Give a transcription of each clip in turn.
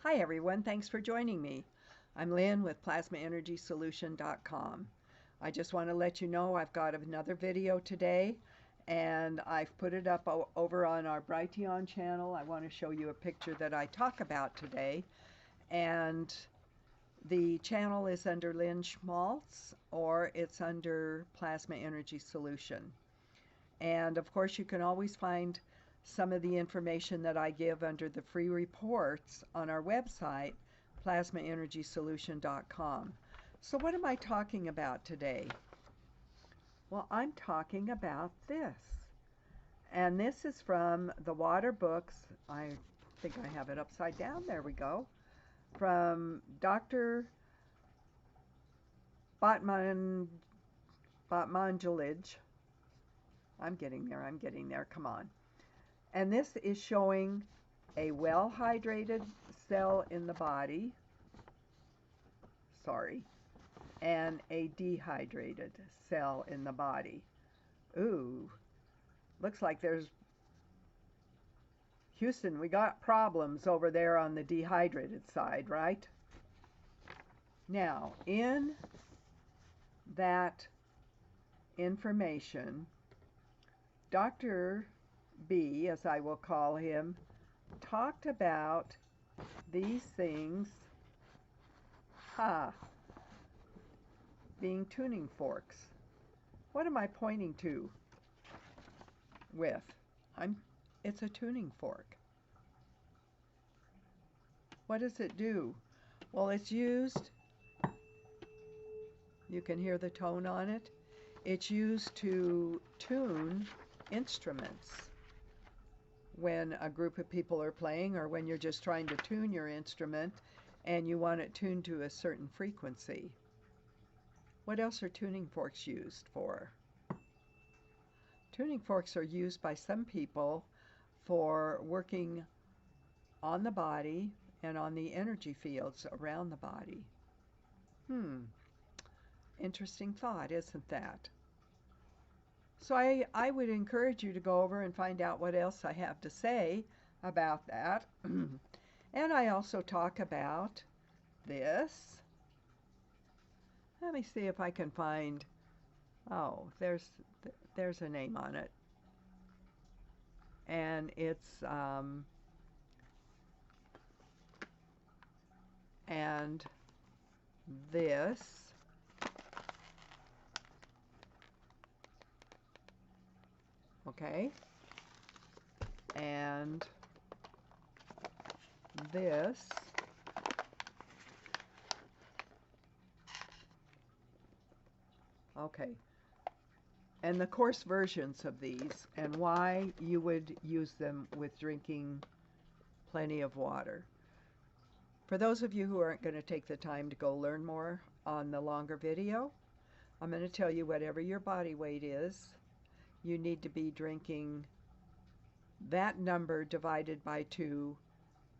Hi everyone, thanks for joining me. I'm Lynn with Plasmaenergysolution.com. I just want to let you know I've got another video today and I've put it up over on our Brighteon channel. I want to show you a picture that I talk about today, and the channel is under Lynn Schmaltz or it's under Plasma Energy Solution. And of course you can always find some of the information that I give under the free reports on our website, plasmaenergysolution.com. So what am I talking about today? Well, I'm talking about this. And this is from the Water Books. I think I have it upside down. There we go. From Dr. Batmanghelidj. I'm getting there. Come on. And this is showing a well-hydrated cell in the body, and a dehydrated cell in the body. Ooh, looks like there's, Houston, we got problems over there on the dehydrated side, right? Now, in that information, Dr. B, as I will call him, talked about these things being tuning forks. What am I pointing to with? It's a tuning fork. What does it do? Well, it's used, you can hear the tone on it, it's used to tune instruments. When a group of people are playing, or when you're just trying to tune your instrument and you want it tuned to a certain frequency. What else are tuning forks used for? Tuning forks are used by some people for working on the body and on the energy fields around the body. Interesting thought, isn't that? So I would encourage you to go over and find out what else I have to say about that. And I also talk about this. Let me see if I can find, oh, there's a name on it. And it's, and this. Okay, and this, okay, and the coarse versions of these and why you would use them with drinking plenty of water. For those of you who aren't going to take the time to go learn more on the longer video, I'm going to tell you whatever your body weight is, you need to be drinking that number divided by 2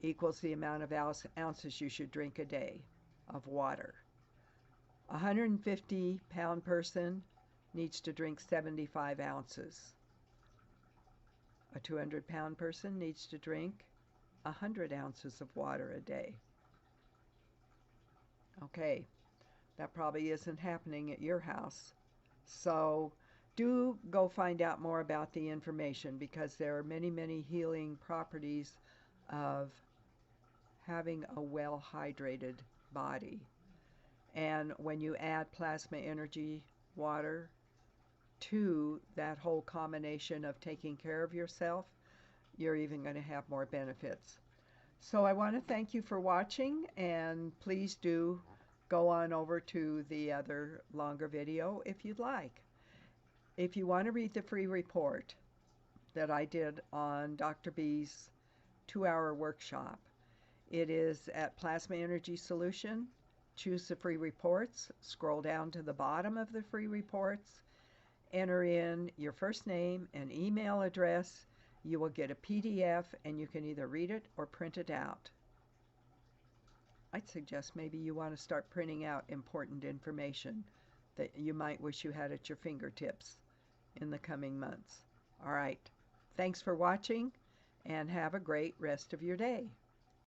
equals the amount of ounces you should drink a day of water. A 150-pound person needs to drink 75 ounces. A 200-pound person needs to drink 100 ounces of water a day. Okay, that probably isn't happening at your house. So do go find out more about the information, because there are many, many healing properties of having a well-hydrated body. And when you add plasma energy water to that whole combination of taking care of yourself, you're even going to have more benefits. So I want to thank you for watching, and please do go on over to the other longer video if you'd like. If you want to read the free report that I did on Dr. B's 2-hour workshop, it is at Plasma Energy Solution. Choose the free reports, scroll down to the bottom of the free reports, enter in your first name and email address. You will get a PDF, and you can either read it or print it out. I'd suggest maybe you want to start printing out important information that you might wish you had at your fingertips in the coming months. All right. Thanks for watching, and have a great rest of your day.